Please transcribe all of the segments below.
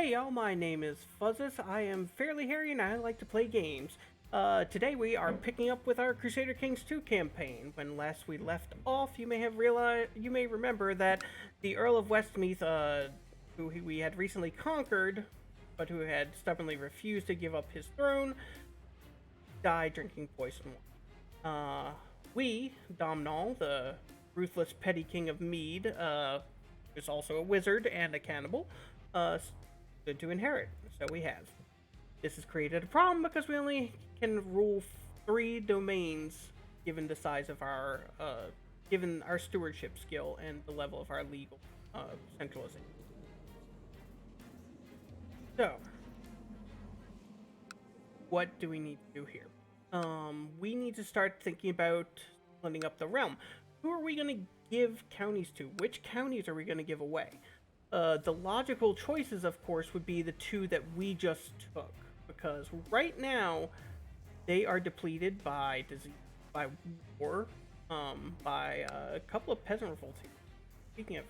Hey y'all, my name is Fuzzus. I am fairly hairy and I like to play games. Today we are picking up with our Crusader Kings 2 campaign. When last we left off, you may remember that the Earl of Westmeath, we had recently conquered, but who had stubbornly refused to give up his throne, died drinking poison wine. We, Domnall, the ruthless Petty King of Mide, is also a wizard and a cannibal, stood to inherit. So we have. This has created a problem because we only can rule 3 domains given the size of given our stewardship skill and the level of our legal centralization. So, what do we need to do here? We need to start thinking about splitting up the realm. Who are we going to give counties to? Which counties are we going to give away? The logical choices, of course, would be the 2 that we just took, because right now they are depleted by disease, by war, by a couple of peasant revolts. Speaking of,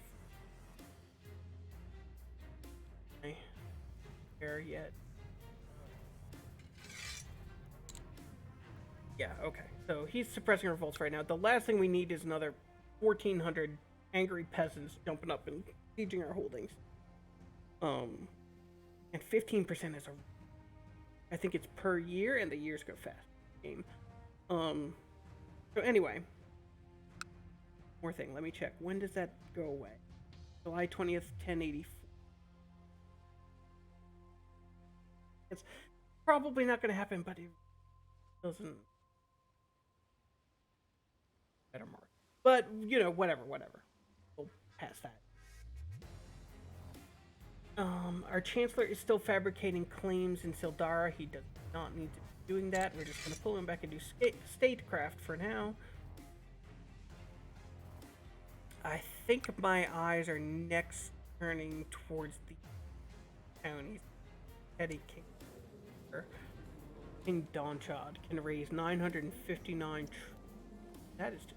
there yet? Yeah, okay. So he's suppressing revolts right now. The last thing we need is another 1,400 angry peasants jumping up and sieging our holdings. And 15% is I think it's per year, and the years go fast. Game. So anyway, more thing. Let me check. When does that go away? July 20th, 1084. It's probably not going to happen, but it doesn't. Better mark. But whatever. We'll pass that. Our Chancellor is still fabricating claims in Sildara. He does not need to be doing that. We're just going to pull him back and do statecraft for now. I think my eyes are next turning towards the counties. Petty Kingdom. King Donchad can raise 959. That is just.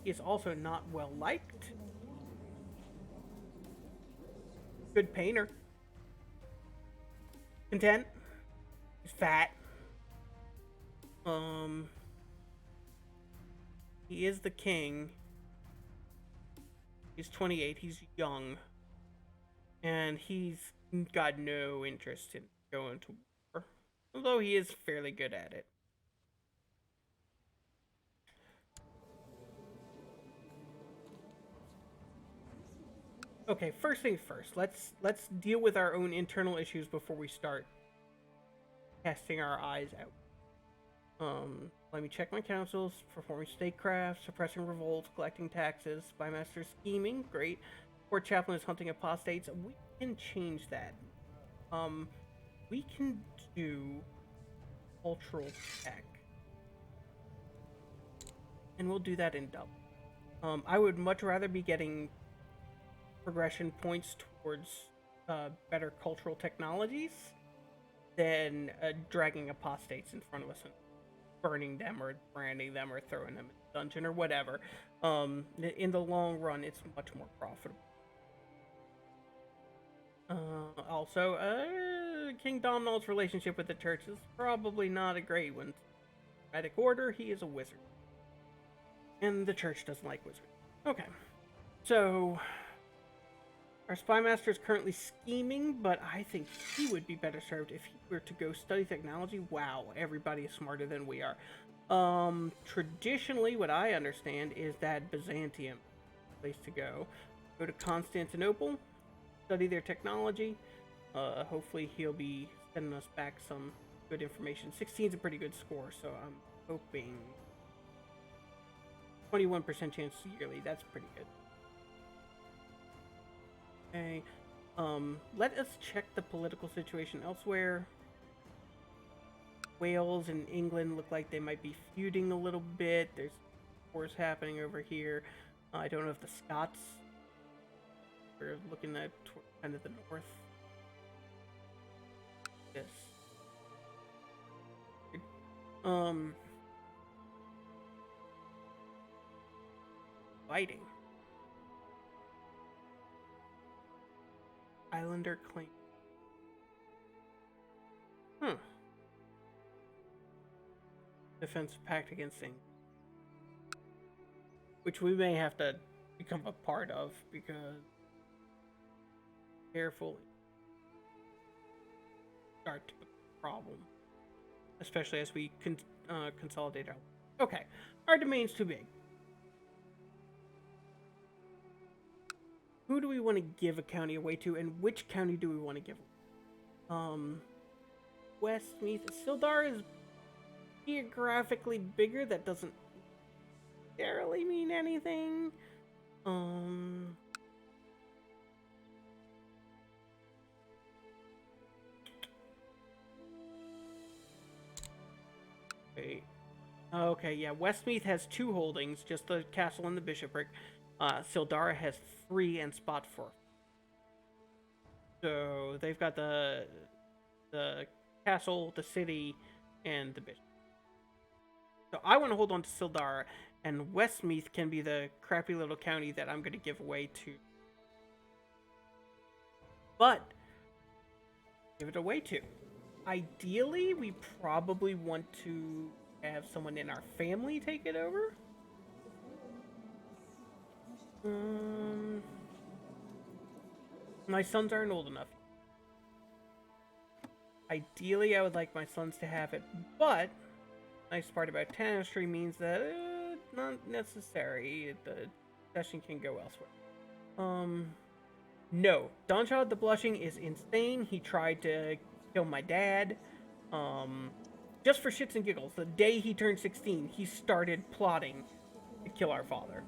He is also not well liked. Good painter. Content. He's fat. He is the king. He's 28. He's young. And he's got no interest in going to war. Although he is fairly good at it. Okay, first things first. Let's deal with our own internal issues before we start casting our eyes out. Let me check my councils. Performing statecraft, suppressing revolts, collecting taxes, spymaster scheming, great. Court chaplain is hunting apostates. We can change that. We can do cultural tech, and we'll do that in double. I would much rather be getting progression points towards better cultural technologies than dragging apostates in front of us and burning them or branding them or throwing them in a dungeon or whatever. In the long run, it's much more profitable. Also, King Domnall's relationship with the church is probably not a great one. Medic order, he is a wizard. And the church doesn't like wizards. Okay. So, our spymaster is currently scheming, but I think he would be better served if he were to go study technology. Wow, everybody is smarter than we are. Traditionally, what I understand is that Byzantium is the place to go. Go to Constantinople, study their technology. Hopefully he'll be sending us back some good information. 16 is a pretty good score, so I'm hoping 21% chance yearly. That's pretty good. Okay. Let us check the political situation elsewhere. Wales and England look like they might be feuding a little bit. There's wars happening over here. I don't know if the Scots. We're looking at kind of the north. Yes. Fighting. Islander claim. Defensive pact against things. Which we may have to become a part of because carefully start to become a problem. Especially as we consolidate our. Okay, our domain's too big. Who do we want to give a county away to, and which county do we want to give away? Westmeath. Sildar is geographically bigger. That doesn't necessarily mean anything. Wait. Okay, yeah. Westmeath has 2 holdings, just the castle and the bishopric. Sildara has 3 and spot 4. So they've got the castle, the city, and the bishop. So I want to hold on to Sildara, and Westmeath can be the crappy little county that I'm going to give away to. But give it away to. Ideally, we probably want to have someone in our family take it over. My sons aren't old enough. Ideally, I would like my sons to have it, but nice part about Tanistry means that not necessary. The session can go elsewhere. No. Domnall the Blushing is insane. He tried to kill my dad. Just for shits and giggles. The day he turned 16, he started plotting to kill our father.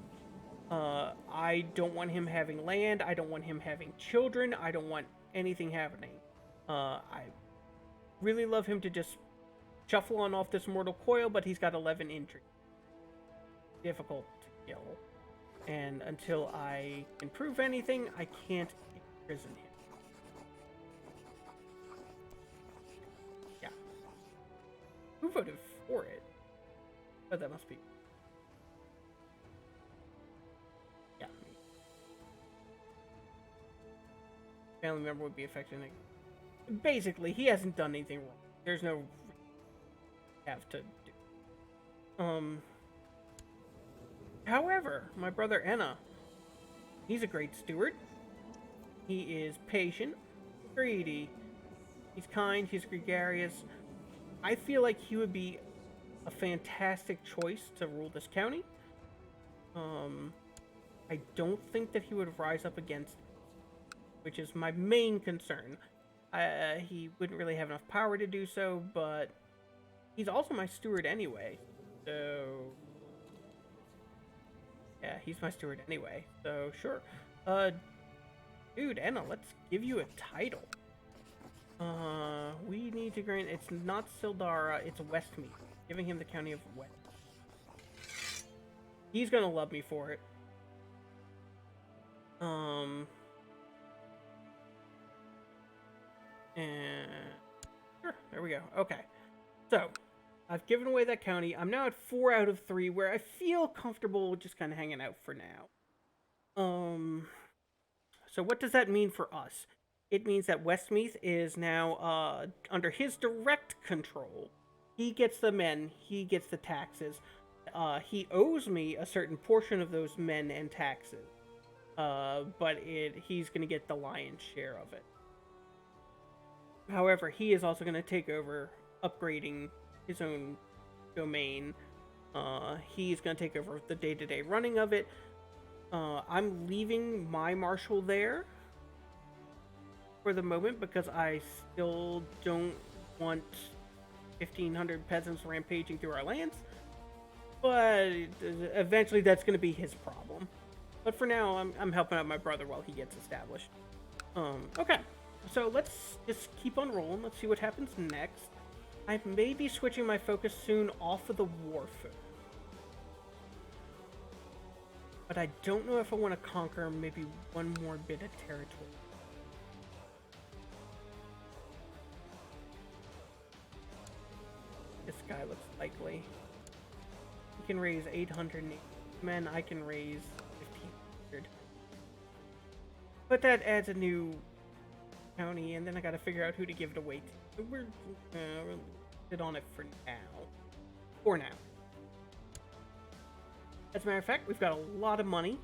I don't want him having land. I don't want him having children. I don't want anything happening. I really love him to just shuffle on off this mortal coil, but he's got 11 injuries. Difficult to kill. And until I can prove anything, I can't imprison him. Yeah. Who voted for it? Oh, that must be... Yeah, me. Family member would be affected. Basically, he hasn't done anything wrong. There's no... have to do. However, my brother Enna, he's a great steward. He is patient, greedy, he's kind, he's gregarious. I feel like he would be a fantastic choice to rule this county. I don't think that he would rise up against me, which is my main concern. He wouldn't really have enough power to do so, but he's also my steward anyway, so... Yeah, he's my steward anyway, so sure. Dude, Enna, let's give you a title. We need to grant... It's not Sildara, it's Westmeath. Giving him the county of West. He's gonna love me for it. And... Sure, there we go. Okay. So, I've given away that county. I'm now at 4 out of 3, where I feel comfortable just kind of hanging out for now. So what does that mean for us? It means that Westmeath is now under his direct control. He gets the men, he gets the taxes. He owes me a certain portion of those men and taxes. But he's going to get the lion's share of it. However, he is also going to take over upgrading his own domain. He's going to take over the day-to-day running of it. I'm leaving my marshal there for the moment because I still don't want 1,500 peasants rampaging through our lands. But eventually that's going to be his problem. But for now, I'm helping out my brother while he gets established. Okay, so let's just keep on rolling. Let's see what happens next. I may be switching my focus soon off of the war food. But I don't know if I want to conquer maybe one more bit of territory. This guy looks likely. He can raise 800 men. I can raise 1,500. But that adds a new county, and then I gotta figure out who to give it away to. We're sit on it for now. For now. As a matter of fact, we've got a lot of money.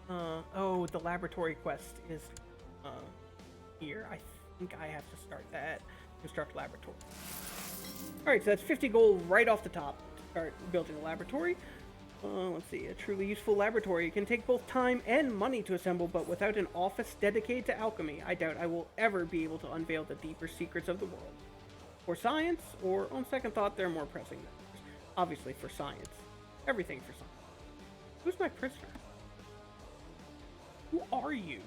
Oh, the laboratory quest is here. I think I have to start that. Construct laboratory. Alright, so that's 50 gold right off the top to start building a laboratory. Let's see, a truly useful laboratory can take both time and money to assemble, but without an office dedicated to alchemy, I doubt I will ever be able to unveil the deeper secrets of the world. For science, or on second thought, there are more pressing matters. Obviously for science. Everything for science. Who's my prisoner? Who are you?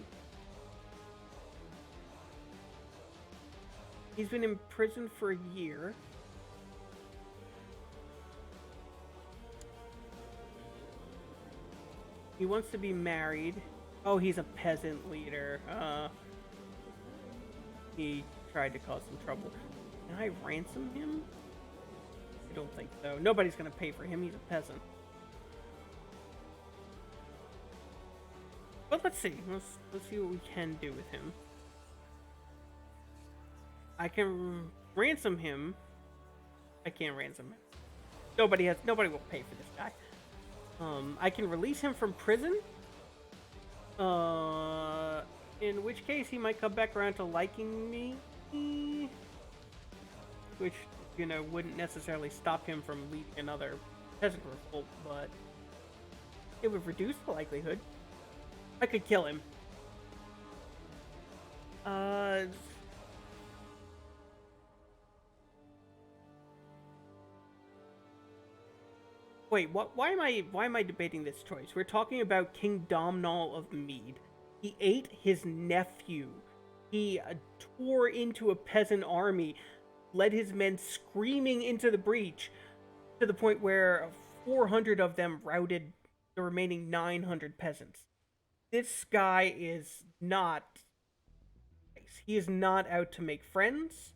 He's been in prison for a year. He wants to be married. Oh, he's a peasant leader. He tried to cause some trouble. Can I ransom him? I don't think so. Nobody's gonna pay for him. He's a peasant. But let's see. Let's see what we can do with him. I can ransom him. I can't ransom him. Nobody will pay for this guy. I can release him from prison. In which case he might come back around to liking me. Which, you know, wouldn't necessarily stop him from leading another peasant revolt, but it would reduce the likelihood. I could kill him. Wait, what? Why am I debating this choice? We're talking about King Domnall of Mide. He ate his nephew. He tore into a peasant army, led his men screaming into the breach, to the point where 400 of them routed the remaining 900 peasants. This guy is not... He is not out to make friends.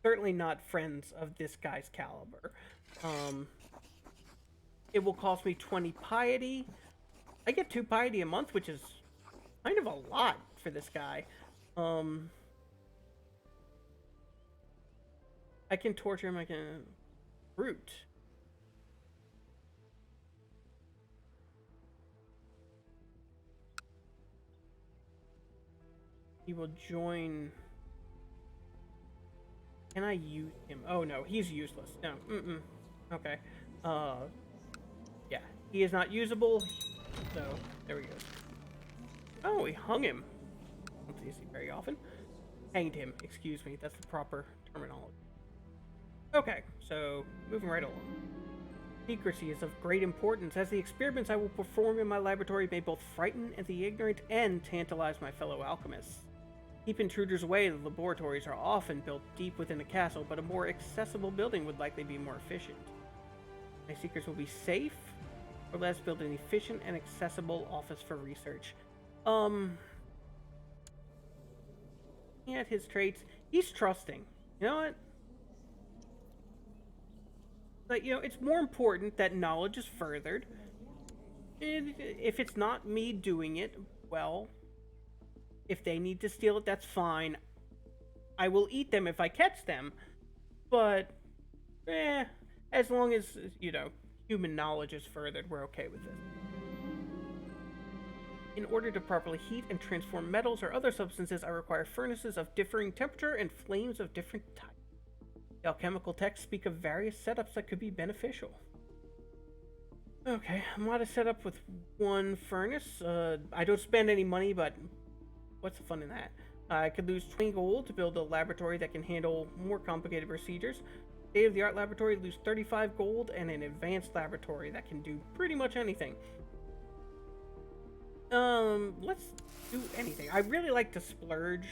Certainly not friends of this guy's caliber. It will cost me 20 piety. I get 2 piety a month, which is kind of a lot for this guy. I can torture him, I can... Brute. He will join... Can I use him? Oh no, he's useless. No, okay. Yeah, he is not usable. So, there we go. Oh, we hung him. Don't see very often. Hanged him, excuse me, that's the proper terminology. Okay, so, moving right along. Secrecy is of great importance, as the experiments I will perform in my laboratory may both frighten the ignorant and tantalize my fellow alchemists. Keep intruders away. The laboratories are often built deep within a castle, but a more accessible building would likely be more efficient. My secrets will be safe, or let's build an efficient and accessible office for research. Looking at his traits, he's trusting. You know what? Like, you know, it's more important that knowledge is furthered. And if it's not me doing it, well... If they need to steal it, that's fine. I will eat them if I catch them. But, as long as, you know, human knowledge is furthered, we're okay with this. In order to properly heat and transform metals or other substances, I require furnaces of differing temperature and flames of different types. The alchemical texts speak of various setups that could be beneficial. Okay, I'm going to set up with one furnace. I don't spend any money, but... What's the fun in that? I could lose 20 gold to build a laboratory that can handle more complicated procedures. State-of-the-art laboratory, lose 35 gold, and an advanced laboratory that can do pretty much anything. Let's do anything. I really like to splurge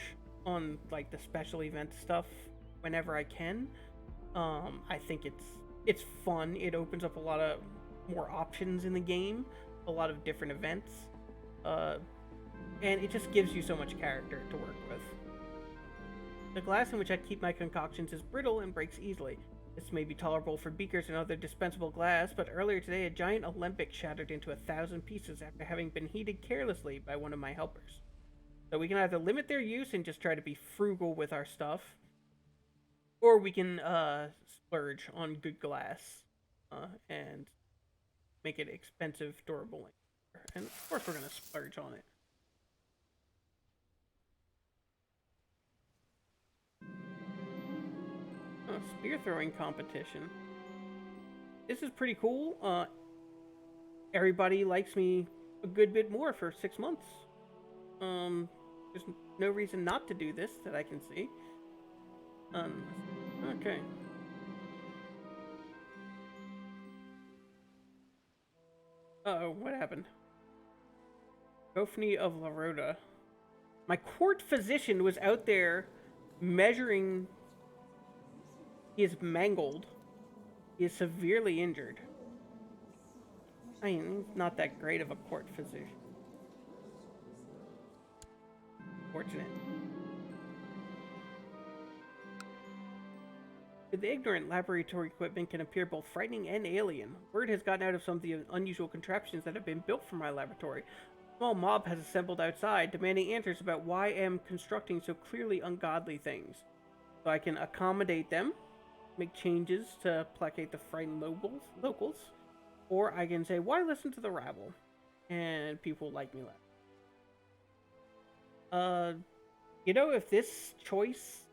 on, like, the special event stuff whenever I can. I think it's fun. It opens up a lot of more options in the game, a lot of different events. And it just gives you so much character to work with. The glass in which I keep my concoctions is brittle and breaks easily. This may be tolerable for beakers and other dispensable glass, but earlier today a giant alembic shattered into 1,000 pieces after having been heated carelessly by one of my helpers. So we can either limit their use and just try to be frugal with our stuff, or we can splurge on good glass and make it expensive, durable. And of course, we're gonna splurge on it. Spear throwing competition. This is pretty cool. Everybody likes me a good bit more for 6 months. There's no reason not to do this that I can see. Okay. Uh-oh, what happened? Gophny of Larota. My court physician was out there measuring. He is mangled. He is severely injured. I mean, he's not that great of a court physician. Fortunate. The ignorant laboratory equipment can appear both frightening and alien. Word has gotten out of some of the unusual contraptions that have been built for my laboratory. A small mob has assembled outside, demanding answers about why I am constructing so clearly ungodly things. So I can accommodate them, make changes to placate the frightened locals, or I can say, why listen to the rabble? And people like me less. You know, if this choice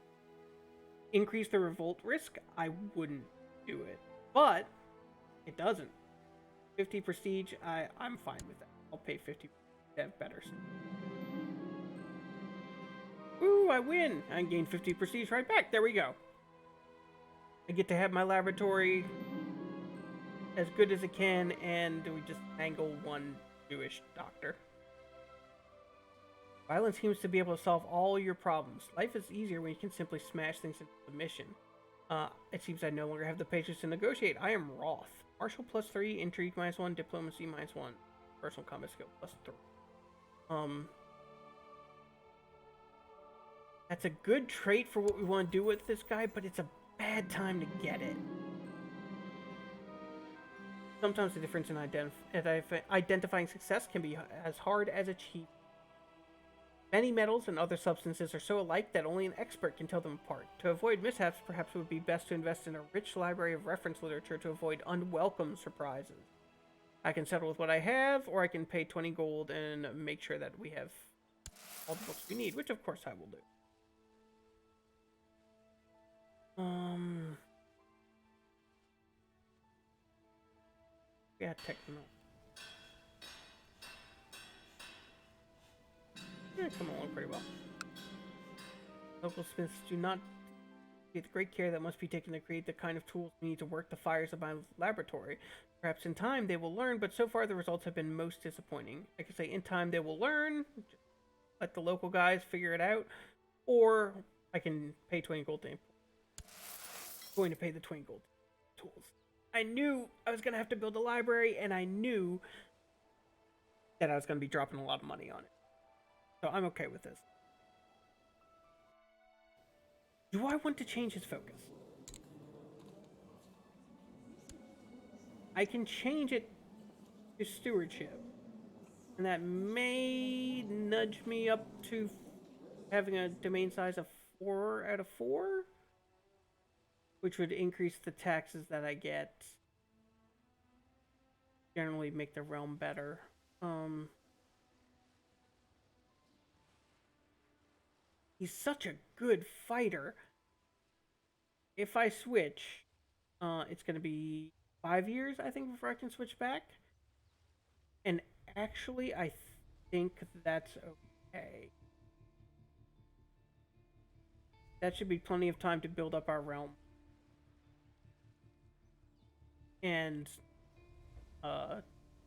increased the revolt risk, I wouldn't do it. But it doesn't. 50 prestige, I'm fine with that. I'll pay 50 to have better stuff. Ooh, I win! I gain 50 prestige right back. There we go. I get to have my laboratory as good as it can, and we just angle one Jewish doctor. Violence seems to be able to solve all your problems. Life is easier when you can simply smash things into submission. It seems I no longer have the patience to negotiate. I am wroth. Martial +3, intrigue -1, diplomacy -1, personal combat skill +3. That's a good trait for what we want to do with this guy, but it's a bad time to get it. Sometimes the difference in identifying success can be as hard as achieving. Many metals and other substances are so alike that only an expert can tell them apart. To avoid mishaps, perhaps it would be best to invest in a rich library of reference literature to avoid unwelcome surprises. I can settle with what I have, or I can pay 20 gold and make sure that we have all the books we need, which of course I will do. Yeah, techno. Yeah, come along pretty well. Local smiths do not take great care that must be taken to create the kind of tools we need to work the fires of my laboratory. Perhaps in time they will learn, but so far the results have been most disappointing. I could say in time they will learn, let the local guys figure it out, or I can pay 20 gold to import. Going to pay the 20 gold tools. I knew I was going to have to build a library, and I knew that I was going to be dropping a lot of money on it. So I'm okay with this. Do I want to change his focus? I can change it to stewardship. And that may nudge me up to having a domain size of 4 out of 4. Which would increase the taxes that I get. Generally make the realm better. He's such a good fighter. If I switch, it's going to be 5 years, I think, before I can switch back. And actually, I think that's okay. That should be plenty of time to build up our realm. And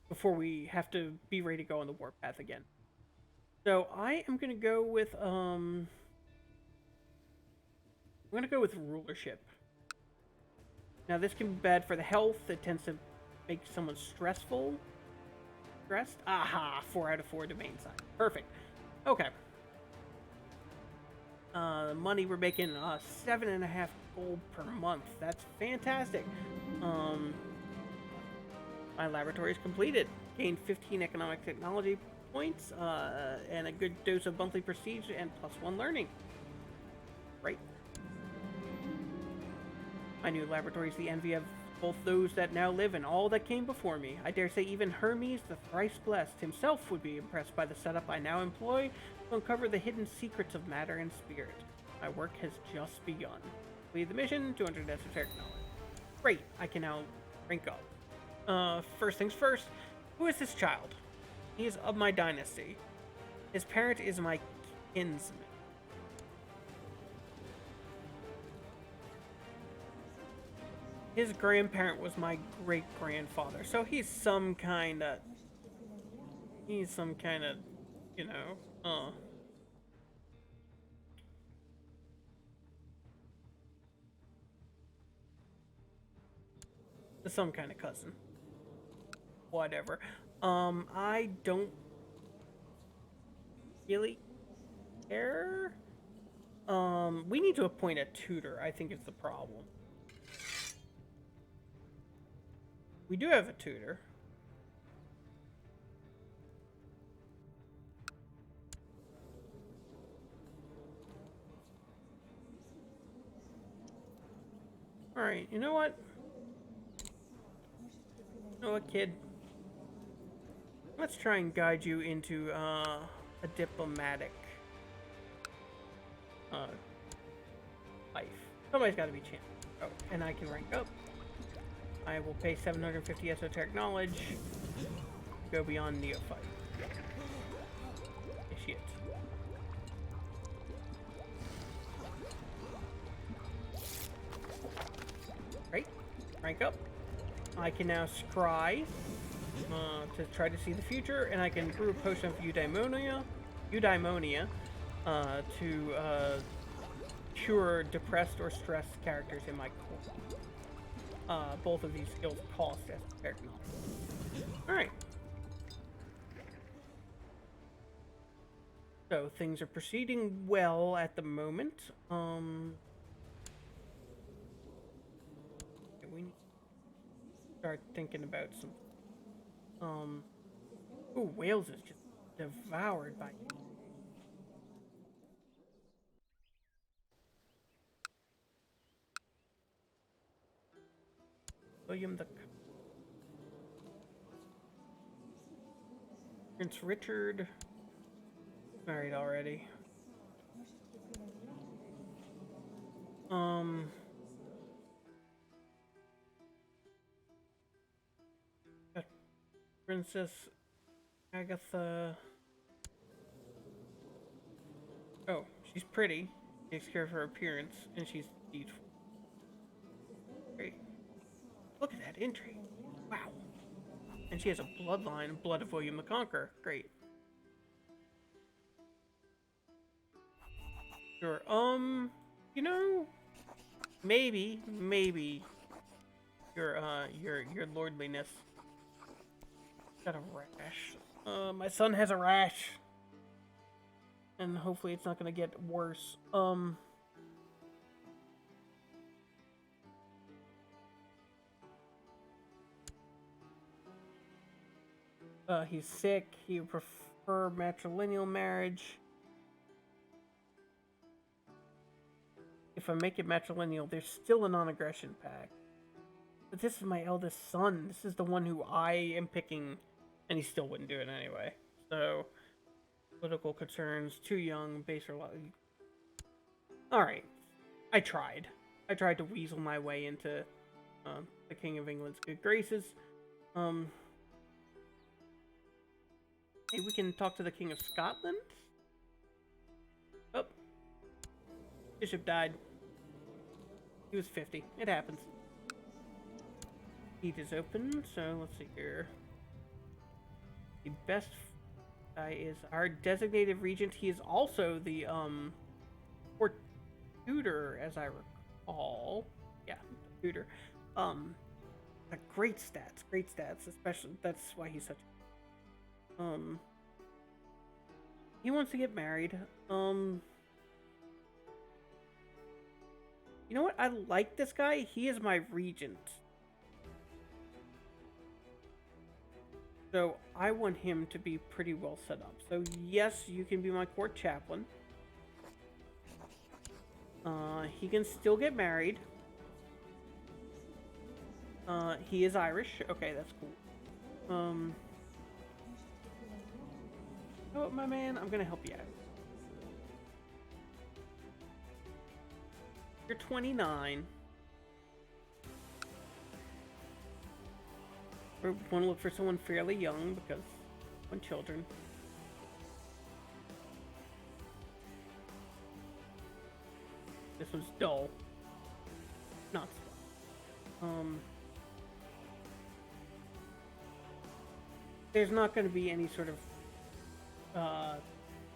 before we have to be ready to go on the warpath again. So I am gonna go with I'm gonna go with rulership. Now this can be bad for the health. It tends to make someone stressed. Aha, 4 out of 4 domain sign. Perfect. Okay. The money we're making 7.5 gold per month. That's fantastic. My laboratory is completed. Gained 15 economic technology points, and a good dose of monthly prestige and +1 learning. Right. My new laboratory is the envy of both those that now live and all that came before me. I dare say even Hermes, the thrice blessed, himself would be impressed by the setup I now employ to uncover the hidden secrets of matter and spirit. My work has just begun. Complete the mission, 200 esoteric knowledge. Great, I can now rank up. First things first, who is this child? He is of my dynasty. His parent is my kinsman. His grandparent was my great-grandfather, so he's some kind of, you know, some kind of cousin. Whatever. I don't really care. We need to appoint a tutor, I think is the problem. We do have a tutor. Alright, you know what? You know what, kid? Let's try and guide you into a diplomatic life. Somebody's got to be champion. Oh, and I can rank up. I will pay 750 esoteric knowledge. Go beyond neophyte. Shit. Right. Rank up. I can now scry to try to see the future, and I can brew a potion of eudaimonia to cure depressed or stressed characters in my court. Both of these skills cost esoteric knowledge. Alright. So, things are proceeding well at the moment. We need to start thinking about some... Ooh, Wales is just devoured by... William the... Prince Richard... married already. Princess Agatha... Oh, she's pretty. Takes care of her appearance, and she's beautiful. Great. Look at that intrigue. Wow. And she has a bloodline, blood of William the Conqueror. Great. Sure. You know, maybe your lordliness got a rash. My son has a rash, and hopefully it's not gonna get worse. He's sick. He would prefer matrilineal marriage. If I make it matrilineal, there's still a non-aggression pact. But this is my eldest son. This is the one who I am picking, and he still wouldn't do it anyway. So, political concerns, too young, baser law. Alright. I tried. I tried to weasel my way into the King of England's good graces. Hey, we can talk to the King of Scotland? Oh. Bishop died. He was 50. It happens. Heat is open, so let's see here. The best guy is our designated regent. He is also the court tutor, as I recall. Yeah, tutor. Great stats, especially that's why he's such. He wants to get married. You know what? I like this guy. He is my regent. So I want him to be pretty well set up. So yes, you can be my court chaplain. He can still get married. He is Irish. Okay, that's cool. You know what, my man? I'm gonna help you out. You're 29. We want to look for someone fairly young because I want children. This one's dull. Not slow. There's not going to be any sort of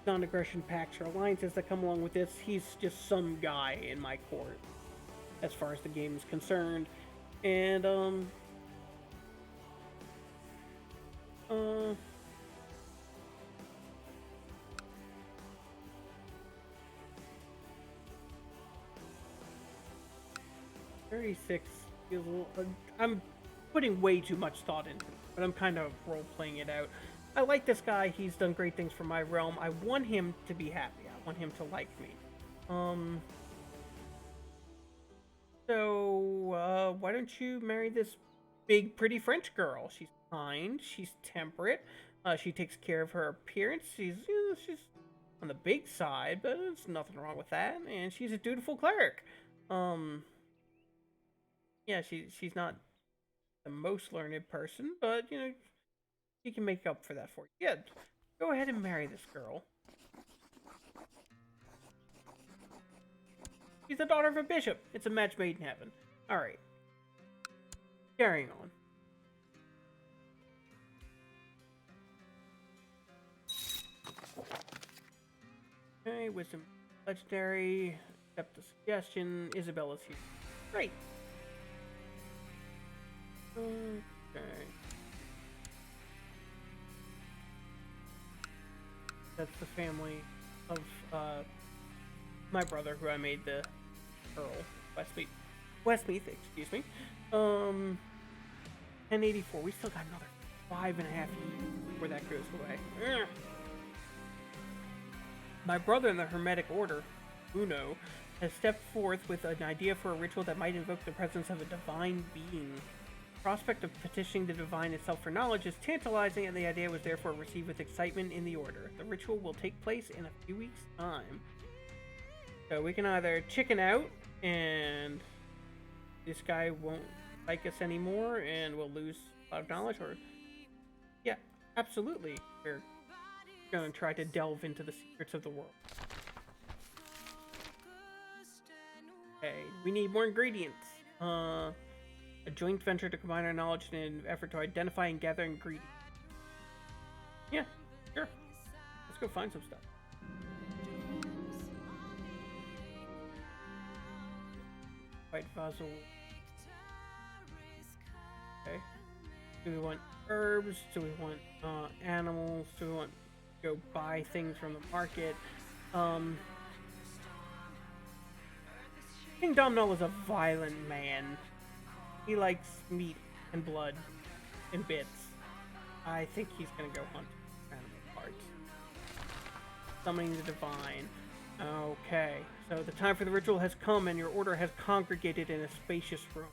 non-aggression pacts or alliances that come along with this. He's just some guy in my court, as far as the game is concerned. And, 36 feels a little... I'm putting way too much thought into it, but I'm kind of role-playing it out. I like this guy. He's done great things for my realm. I want him to be happy. I want him to like me. So, why don't you marry this big, pretty French girl? She's kind. She's temperate. She takes care of her appearance. She's on the big side, but there's nothing wrong with that. And she's a dutiful cleric. Yeah, she's not the most learned person, but, you know, she can make up for that for you. Yeah, go ahead and marry this girl. She's the daughter of a bishop. It's a match made in heaven. Alright. Carrying on. Okay, wisdom legendary. Accept the suggestion. Isabella's here. Great. Okay. That's the family of my brother, who I made the Earl Westmeath, excuse me. 1084. We still got another 5.5 years before that goes away. Ugh. My brother in the Hermetic Order, Uno, has stepped forth with an idea for a ritual that might invoke the presence of a divine being. The prospect of petitioning the divine itself for knowledge is tantalizing, and the idea was therefore received with excitement in the order. The ritual will take place in a few weeks' time. So we can either chicken out, and this guy won't like us anymore, and we'll lose a lot of knowledge, or... Yeah, absolutely. We're gonna try to delve into the secrets of the world. Okay, we need more ingredients. A joint venture to combine our knowledge in an effort to identify and gather ingredients. Yeah, sure. Let's go find some stuff. White vessel. Okay. Do we want herbs? Do we want animals? Do we want to go buy things from the market? King Domnall is a violent man. He likes meat and blood and bits. I think he's gonna go hunt animal parts. Summoning the divine. Okay, so the time for the ritual has come, and your order has congregated in a spacious room.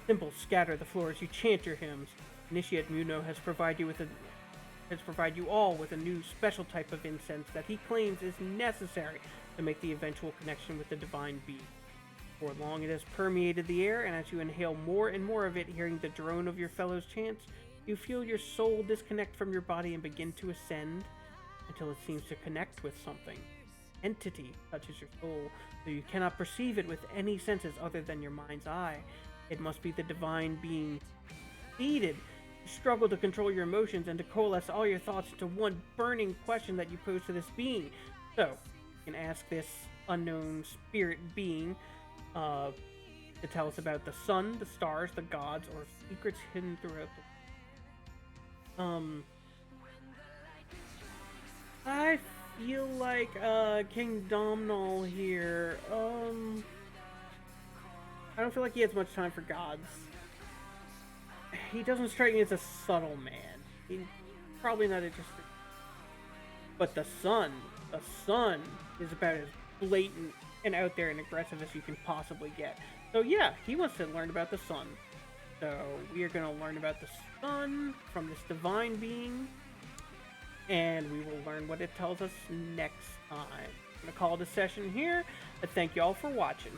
Symbols scatter the floor as you chant your hymns. Initiate Muno has provided you all with a new special type of incense that he claims is necessary to make the eventual connection with the divine being. For long it has permeated the air, and as you inhale more and more of it, hearing the drone of your fellows' chants, you feel your soul disconnect from your body and begin to ascend until it seems to connect with something. Entity touches your soul, though you cannot perceive it with any senses other than your mind's eye. It must be the divine being. Seated, you struggle to control your emotions and to coalesce all your thoughts into one burning question that you pose to this being. So, you can ask this unknown spirit being to tell us about the sun, the stars, the gods, or secrets hidden throughout the... I feel like King Domnall here. I don't feel like he has much time for gods. He doesn't strike me as a subtle man. probably not interested. But the sun is about as blatant and out there and aggressive as you can possibly get. So yeah, he wants to learn about the sun. So we are going to learn about the sun from this divine being, and we will learn what it tells us next time. I'm going to call it a session here. I thank you all for watching.